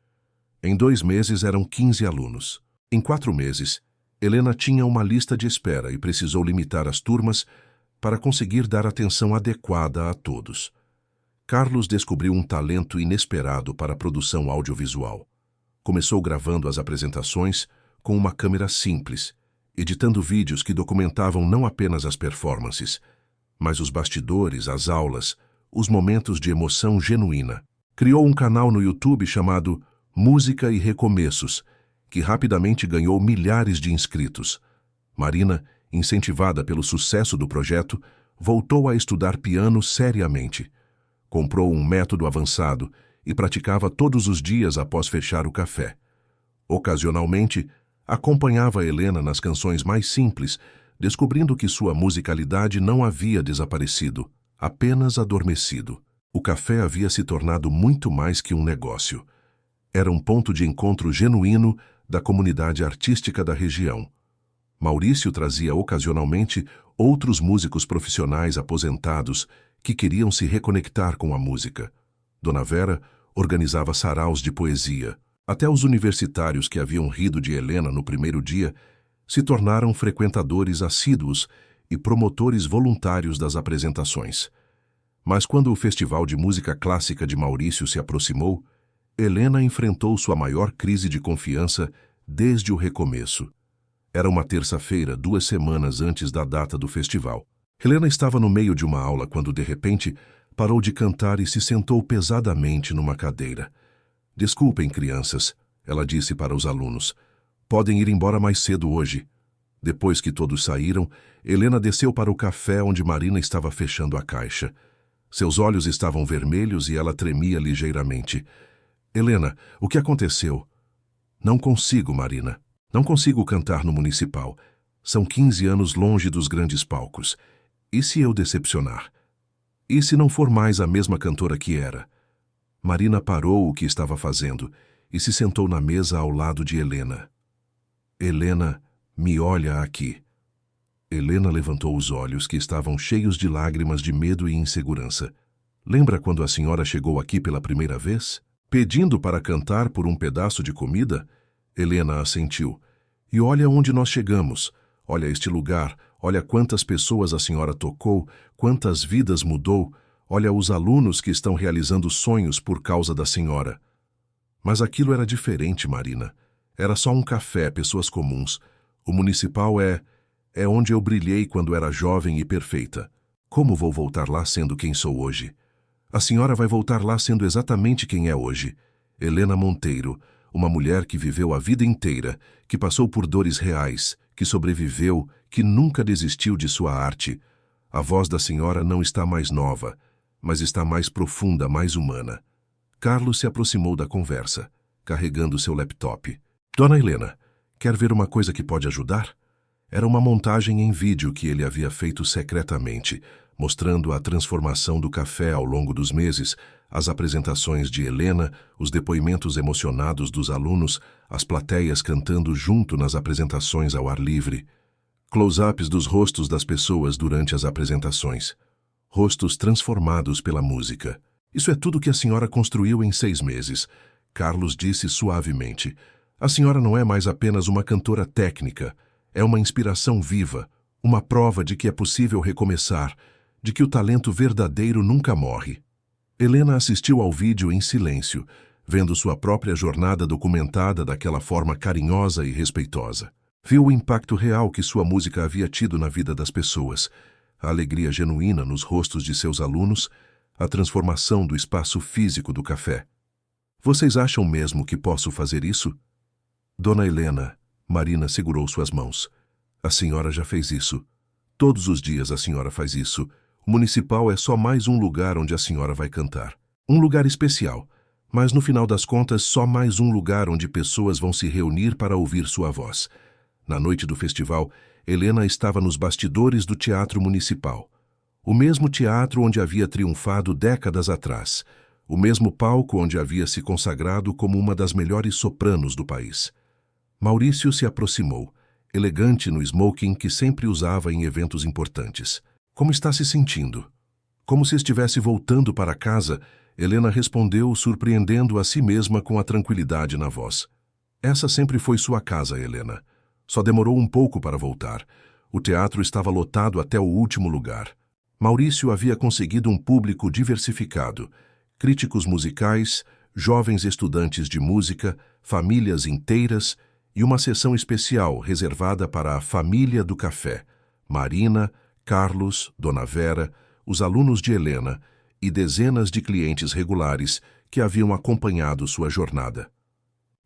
A: Em 2 meses eram 15 alunos. Em 4 meses, Helena tinha uma lista de espera e precisou limitar as turmas para conseguir dar atenção adequada a todos. Carlos descobriu um talento inesperado para a produção audiovisual. Começou gravando as apresentações com uma câmera simples, editando vídeos que documentavam não apenas as performances, mas os bastidores, as aulas, os momentos de emoção genuína. Criou um canal no YouTube chamado Música e Recomeços, que rapidamente ganhou milhares de inscritos. Marina, incentivada pelo sucesso do projeto, voltou a estudar piano seriamente. Comprou um método avançado e praticava todos os dias após fechar o café. Ocasionalmente, acompanhava Helena nas canções mais simples, descobrindo que sua musicalidade não havia desaparecido, apenas adormecido. O café havia se tornado muito mais que um negócio. Era um ponto de encontro genuíno da comunidade artística da região. Maurício trazia ocasionalmente outros músicos profissionais aposentados que queriam se reconectar com a música. Dona Vera organizava saraus de poesia. Até os universitários que haviam rido de Helena no primeiro dia se tornaram frequentadores assíduos e promotores voluntários das apresentações. Mas quando o Festival de Música Clássica de Maurício se aproximou, Helena enfrentou sua maior crise de confiança desde o recomeço. Era uma terça-feira, 2 semanas antes da data do festival. Helena estava no meio de uma aula quando, de repente, parou de cantar e se sentou pesadamente numa cadeira. Desculpem, crianças, ela disse para os alunos. Podem ir embora mais cedo hoje. Depois que todos saíram, Helena desceu para o café onde Marina estava fechando a caixa. Seus olhos estavam vermelhos e ela tremia ligeiramente. Helena, o que aconteceu? Não consigo, Marina. Não consigo cantar no municipal. São 15 anos longe dos grandes palcos. E se eu decepcionar? E se não for mais a mesma cantora que era? Marina parou o que estava fazendo e se sentou na mesa ao lado de Helena. Helena, me olha aqui. Helena levantou os olhos que estavam cheios de lágrimas de medo e insegurança. Lembra quando a senhora chegou aqui pela primeira vez? Pedindo para cantar por um pedaço de comida? Helena assentiu. E olha onde nós chegamos. Olha este lugar. Olha quantas pessoas a senhora tocou, quantas vidas mudou. Olha os alunos que estão realizando sonhos por causa da senhora. Mas aquilo era diferente, Marina. Era só um café, pessoas comuns. O municipal é onde eu brilhei quando era jovem e perfeita. Como vou voltar lá sendo quem sou hoje? A senhora vai voltar lá sendo exatamente quem é hoje. Helena Monteiro, Uma mulher que viveu a vida inteira, que passou por dores reais, que sobreviveu, que nunca desistiu de sua arte. A voz da senhora não está mais nova, mas está mais profunda, mais humana. Carlos se aproximou da conversa, carregando seu laptop. Dona Helena, quer ver uma coisa que pode ajudar? Era uma montagem em vídeo que ele havia feito secretamente, mostrando a transformação do café ao longo dos meses, as apresentações de Helena, os depoimentos emocionados dos alunos, as plateias cantando junto nas apresentações ao ar livre. Close-ups dos rostos das pessoas durante as apresentações. Rostos transformados pela música. Isso é tudo que a senhora construiu em 6 meses. Carlos disse suavemente. A senhora não é mais apenas uma cantora técnica. É uma inspiração viva, uma prova de que é possível recomeçar, de que o talento verdadeiro nunca morre. Helena assistiu ao vídeo em silêncio, vendo sua própria jornada documentada daquela forma carinhosa e respeitosa. Viu o impacto real que sua música havia tido na vida das pessoas, a alegria genuína nos rostos de seus alunos, a transformação do espaço físico do café. Vocês acham mesmo que posso fazer isso? Dona Helena, Marina segurou suas mãos. A senhora já fez isso. Todos os dias a senhora faz isso. O municipal é só mais um lugar onde a senhora vai cantar. Um lugar especial, mas no final das contas só mais um lugar onde pessoas vão se reunir para ouvir sua voz. Na noite do festival, Helena estava nos bastidores do Teatro Municipal. O mesmo teatro onde havia triunfado décadas atrás. O mesmo palco onde havia se consagrado como uma das melhores sopranos do país. Maurício se aproximou, elegante no smoking que sempre usava em eventos importantes. Como está se sentindo? Como se estivesse voltando para casa, Helena respondeu, surpreendendo a si mesma com a tranquilidade na voz. Essa sempre foi sua casa, Helena. Só demorou um pouco para voltar. O teatro estava lotado até o último lugar. Maurício havia conseguido um público diversificado. Críticos musicais, jovens estudantes de música, famílias inteiras e uma sessão especial reservada para a família do café. Marina, Carlos, Dona Vera, os alunos de Helena e dezenas de clientes regulares que haviam acompanhado sua jornada.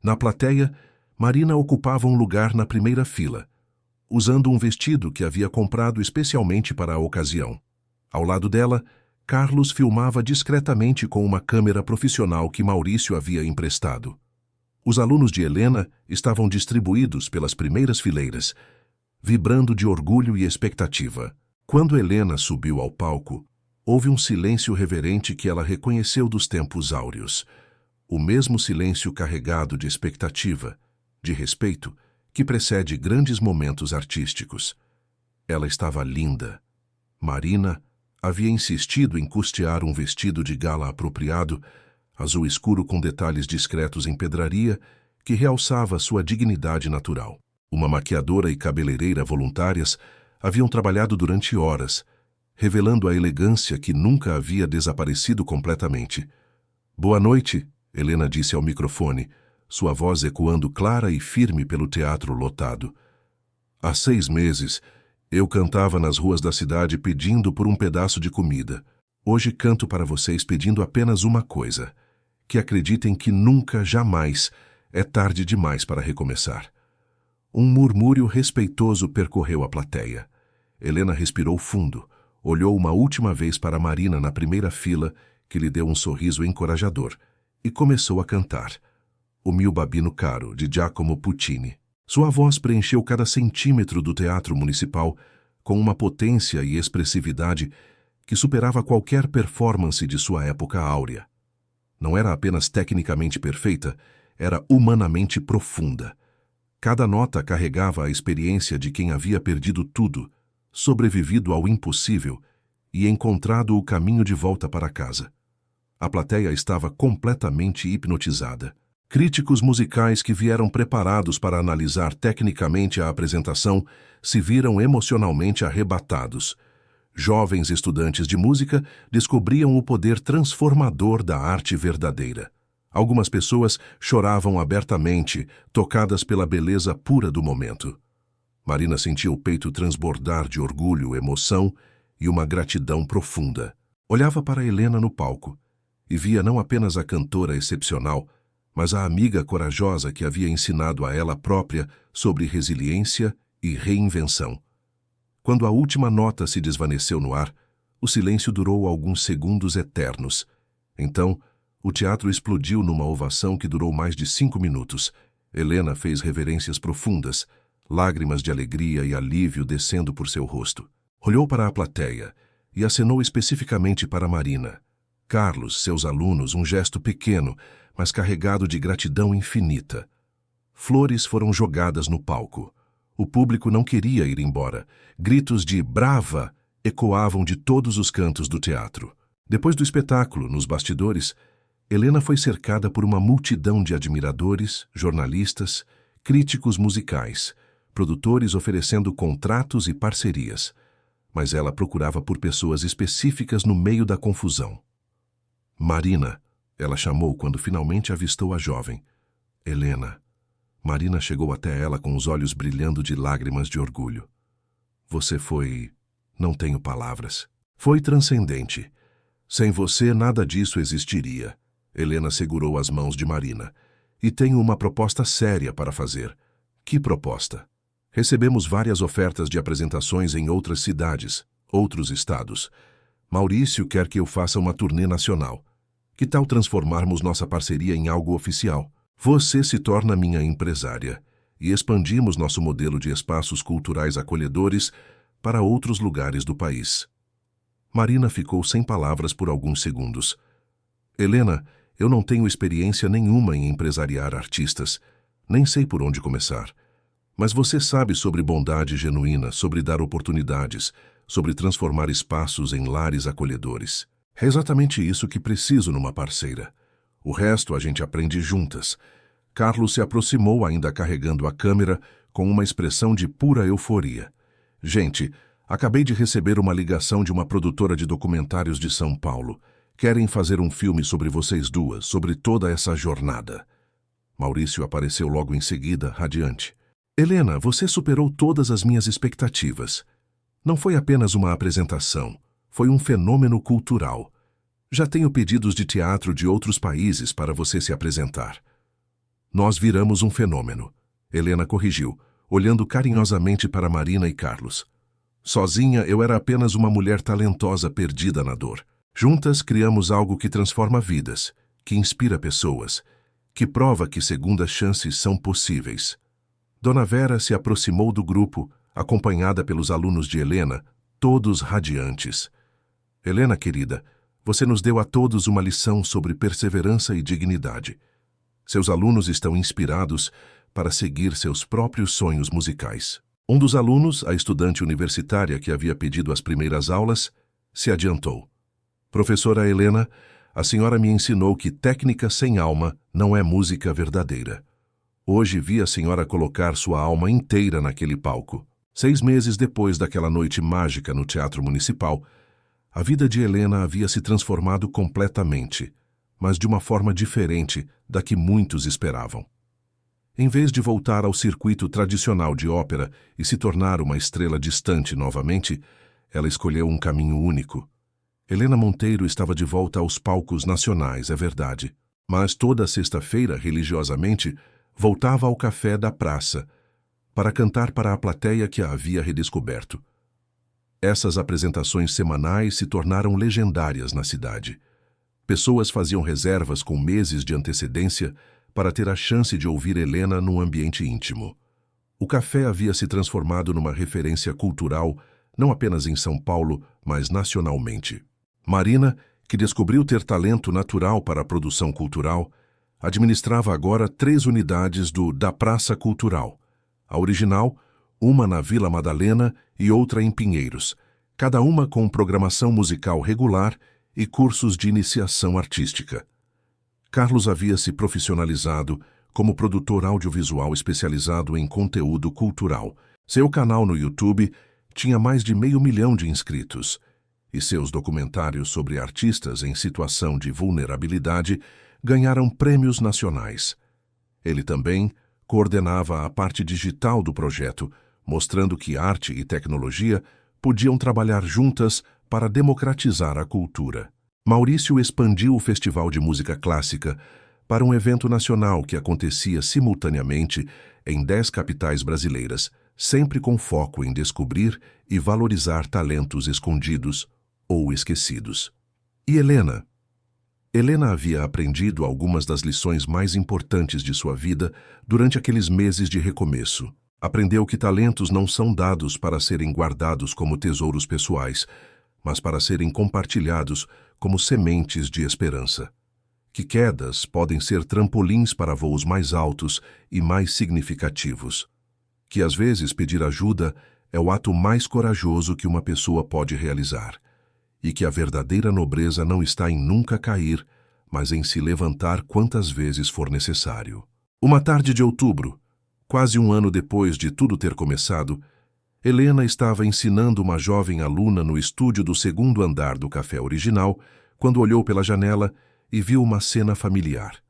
A: Na plateia, Marina ocupava um lugar na primeira fila, usando um vestido que havia comprado especialmente para a ocasião. Ao lado dela, Carlos filmava discretamente com uma câmera profissional que Maurício havia emprestado. Os alunos de Helena estavam distribuídos pelas primeiras fileiras, vibrando de orgulho e expectativa. Quando Helena subiu ao palco, houve um silêncio reverente que ela reconheceu dos tempos áureos. O mesmo silêncio carregado de expectativa, de respeito, que precede grandes momentos artísticos. Ela estava linda. Marina havia insistido em custear um vestido de gala apropriado, azul escuro com detalhes discretos em pedraria, que realçava sua dignidade natural. Uma maquiadora e cabeleireira voluntárias haviam trabalhado durante horas, revelando a elegância que nunca havia desaparecido completamente. Boa noite, Helena disse ao microfone, sua voz ecoando clara e firme pelo teatro lotado. Há 6 meses, eu cantava nas ruas da cidade pedindo por um pedaço de comida. Hoje canto para vocês pedindo apenas uma coisa, que acreditem que nunca, jamais, é tarde demais para recomeçar. Um murmúrio respeitoso percorreu a plateia. Helena respirou fundo, olhou uma última vez para Marina na primeira fila, que lhe deu um sorriso encorajador, e começou a cantar. O Mio Babino Caro, de Giacomo Puccini. Sua voz preencheu cada centímetro do teatro municipal com uma potência e expressividade que superava qualquer performance de sua época áurea. Não era apenas tecnicamente perfeita, era humanamente profunda. Cada nota carregava a experiência de quem havia perdido tudo, sobrevivido ao impossível e encontrado o caminho de volta para casa. A plateia estava completamente hipnotizada. Críticos musicais que vieram preparados para analisar tecnicamente a apresentação se viram emocionalmente arrebatados. Jovens estudantes de música descobriam o poder transformador da arte verdadeira. Algumas pessoas choravam abertamente, tocadas pela beleza pura do momento. Marina sentia o peito transbordar de orgulho, emoção e uma gratidão profunda. Olhava para Helena no palco e via não apenas a cantora excepcional, mas a amiga corajosa que havia ensinado a ela própria sobre resiliência e reinvenção. Quando a última nota se desvaneceu no ar, o silêncio durou alguns segundos eternos. Então, o teatro explodiu numa ovação que durou mais de 5 minutos. Helena fez reverências profundas, lágrimas de alegria e alívio descendo por seu rosto. Olhou para a plateia e acenou especificamente para Marina. Carlos, seus alunos, um gesto pequeno, mas carregado de gratidão infinita. Flores foram jogadas no palco. O público não queria ir embora. Gritos de "Brava!" ecoavam de todos os cantos do teatro. Depois do espetáculo, nos bastidores, Helena foi cercada por uma multidão de admiradores, jornalistas, críticos musicais, produtores oferecendo contratos e parcerias. Mas ela procurava por pessoas específicas no meio da confusão. Marina, ela chamou quando finalmente avistou a jovem. Helena. Marina chegou até ela com os olhos brilhando de lágrimas de orgulho. Você foi... não tenho palavras. Foi transcendente. Sem você, nada disso existiria. Helena segurou as mãos de Marina. E tenho uma proposta séria para fazer. Que proposta? Recebemos várias ofertas de apresentações em outras cidades, outros estados. Maurício quer que eu faça uma turnê nacional. Que tal transformarmos nossa parceria em algo oficial? Você se torna minha empresária e expandimos nosso modelo de espaços culturais acolhedores para outros lugares do país. Marina ficou sem palavras por alguns segundos. Helena, eu não tenho experiência nenhuma em empresariar artistas. Nem sei por onde começar. Mas você sabe sobre bondade genuína, sobre dar oportunidades, sobre transformar espaços em lares acolhedores. É exatamente isso que preciso numa parceira. O resto a gente aprende juntas. Carlos se aproximou ainda carregando a câmera com uma expressão de pura euforia. Gente, acabei de receber uma ligação de uma produtora de documentários de São Paulo. Querem fazer um filme sobre vocês duas, sobre toda essa jornada. Maurício apareceu logo em seguida, radiante. Helena, você superou todas as minhas expectativas. Não foi apenas uma apresentação, foi um fenômeno cultural. Já tenho pedidos de teatro de outros países para você se apresentar. Nós viramos um fenômeno. Helena corrigiu, olhando carinhosamente para Marina e Carlos. Sozinha, eu era apenas uma mulher talentosa perdida na dor. Juntas, criamos algo que transforma vidas, que inspira pessoas, que prova que segundas chances são possíveis. Dona Vera se aproximou do grupo, acompanhada pelos alunos de Helena, todos radiantes. Helena, querida, você nos deu a todos uma lição sobre perseverança e dignidade. Seus alunos estão inspirados para seguir seus próprios sonhos musicais. Um dos alunos, a estudante universitária que havia pedido as primeiras aulas, se adiantou. Professora Helena, a senhora me ensinou que técnica sem alma não é música verdadeira. Hoje vi a senhora colocar sua alma inteira naquele palco. 6 meses depois daquela noite mágica no Teatro Municipal, a vida de Helena havia se transformado completamente, mas de uma forma diferente da que muitos esperavam. Em vez de voltar ao circuito tradicional de ópera e se tornar uma estrela distante novamente, ela escolheu um caminho único. Helena Monteiro estava de volta aos palcos nacionais, é verdade, mas toda sexta-feira, religiosamente, voltava ao café da praça para cantar para a plateia que a havia redescoberto. Essas apresentações semanais se tornaram legendárias na cidade. Pessoas faziam reservas com meses de antecedência para ter a chance de ouvir Helena num ambiente íntimo. O café havia se transformado numa referência cultural, não apenas em São Paulo, mas nacionalmente. Marina, que descobriu ter talento natural para a produção cultural, administrava agora 3 unidades da Praça Cultural. A original, uma na Vila Madalena e outra em Pinheiros, cada uma com programação musical regular e cursos de iniciação artística. Carlos havia se profissionalizado como produtor audiovisual especializado em conteúdo cultural. Seu canal no YouTube tinha mais de 500 mil de inscritos, e seus documentários sobre artistas em situação de vulnerabilidade ganharam prêmios nacionais. Ele também coordenava a parte digital do projeto, mostrando que arte e tecnologia podiam trabalhar juntas para democratizar a cultura. Maurício expandiu o Festival de Música Clássica para um evento nacional que acontecia simultaneamente em 10 capitais brasileiras, sempre com foco em descobrir e valorizar talentos escondidos ou esquecidos. E Helena? Helena havia aprendido algumas das lições mais importantes de sua vida durante aqueles meses de recomeço. Aprendeu que talentos não são dados para serem guardados como tesouros pessoais, mas para serem compartilhados como sementes de esperança. Que quedas podem ser trampolins para voos mais altos e mais significativos. Que às vezes pedir ajuda é o ato mais corajoso que uma pessoa pode realizar. E que a verdadeira nobreza não está em nunca cair, mas em se levantar quantas vezes for necessário. Uma tarde de outubro, quase um ano depois de tudo ter começado, Helena estava ensinando uma jovem aluna no estúdio do segundo andar do café original, quando olhou pela janela e viu uma cena familiar.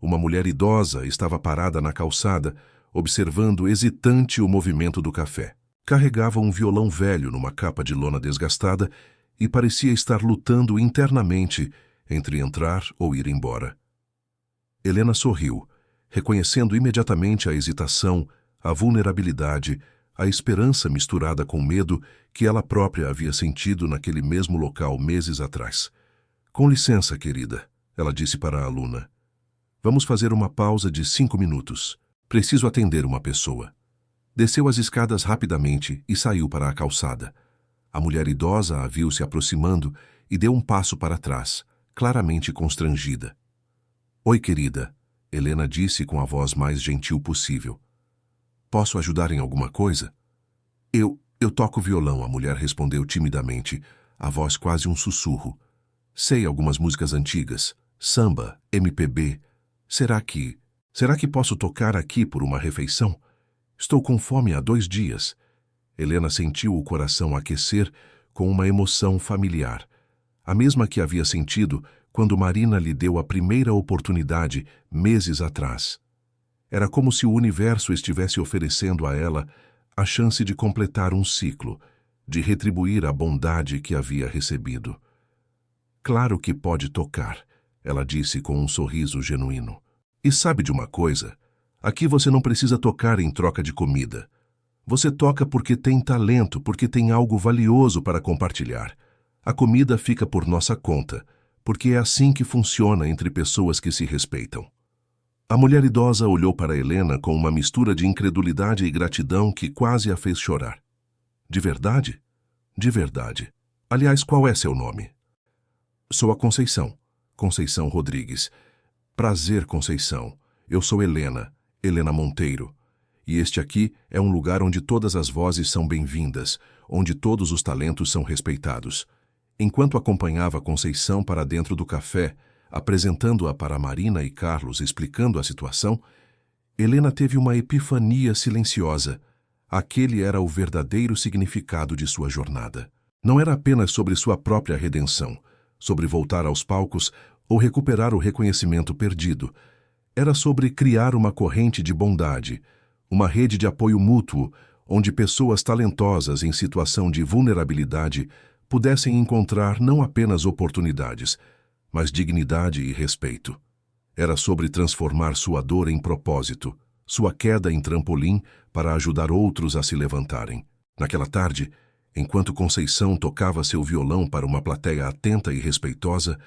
A: Uma mulher idosa estava parada na calçada, observando hesitante o movimento do café. Carregava um violão velho numa capa de lona desgastada e parecia estar lutando internamente entre entrar ou ir embora. Helena sorriu, reconhecendo imediatamente a hesitação, a vulnerabilidade, a esperança misturada com medo que ela própria havia sentido naquele mesmo local meses atrás. "Com licença, querida", ela disse para a aluna. "Vamos fazer uma pausa de 5 minutos. Preciso atender uma pessoa." Desceu as escadas rapidamente e saiu para a calçada. A mulher idosa a viu se aproximando e deu um passo para trás, claramente constrangida. "Oi, querida", Helena disse com a voz mais gentil possível. "Posso ajudar em alguma coisa?" Eu toco violão", a mulher respondeu timidamente, a voz quase um sussurro. "Sei algumas músicas antigas, samba, MPB. Será que posso tocar aqui por uma refeição? Estou com fome há 2 dias." Helena sentiu o coração aquecer com uma emoção familiar, a mesma que havia sentido quando Marina lhe deu a primeira oportunidade meses atrás. Era como se o universo estivesse oferecendo a ela a chance de completar um ciclo, de retribuir a bondade que havia recebido. "Claro que pode tocar", ela disse com um sorriso genuíno. "E sabe de uma coisa? Aqui você não precisa tocar em troca de comida. Você toca porque tem talento, porque tem algo valioso para compartilhar. A comida fica por nossa conta, porque é assim que funciona entre pessoas que se respeitam." A mulher idosa olhou para Helena com uma mistura de incredulidade e gratidão que quase a fez chorar. "De verdade?" "De verdade. Aliás, qual é seu nome?" "Sou a Conceição. Conceição Rodrigues." "Prazer, Conceição. Eu sou Helena Monteiro. E este aqui é um lugar onde todas as vozes são bem-vindas, onde todos os talentos são respeitados." Enquanto acompanhava Conceição para dentro do café, apresentando-a para Marina e Carlos explicando a situação, Helena teve uma epifania silenciosa. Aquele era o verdadeiro significado de sua jornada. Não era apenas sobre sua própria redenção, sobre voltar aos palcos ou recuperar o reconhecimento perdido. Era sobre criar uma corrente de bondade, uma rede de apoio mútuo, onde pessoas talentosas em situação de vulnerabilidade pudessem encontrar não apenas oportunidades, mas dignidade e respeito. Era sobre transformar sua dor em propósito, sua queda em trampolim para ajudar outros a se levantarem. Naquela tarde, enquanto Conceição tocava seu violão para uma plateia atenta e respeitosa,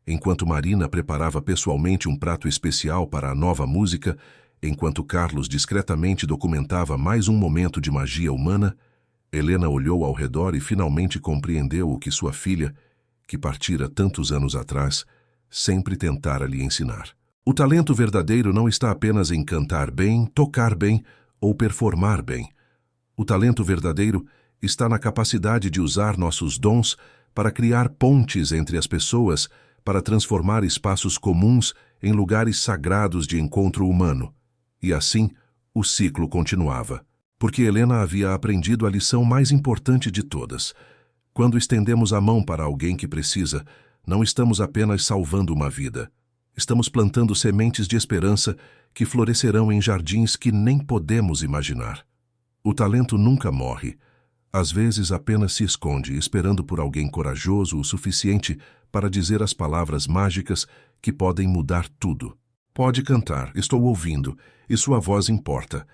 A: enquanto Marina preparava pessoalmente um prato especial para a nova música, enquanto Carlos discretamente documentava mais um momento de magia humana, Helena olhou ao redor e finalmente compreendeu o que sua filha, que partira tantos anos atrás, sempre tentara lhe ensinar. O talento verdadeiro não está apenas em cantar bem, tocar bem ou performar bem. O talento verdadeiro está na capacidade de usar nossos dons para criar pontes entre as pessoas, para transformar espaços comuns em lugares sagrados de encontro humano. E assim, o ciclo continuava. Porque Helena havia aprendido a lição mais importante de todas. Quando estendemos a mão para alguém que precisa, não estamos apenas salvando uma vida. Estamos plantando sementes de esperança que florescerão em jardins que nem podemos imaginar. O talento nunca morre. Às vezes apenas se esconde, esperando por alguém corajoso o suficiente para dizer as palavras mágicas que podem mudar tudo. Pode cantar, estou ouvindo, e sua voz importa.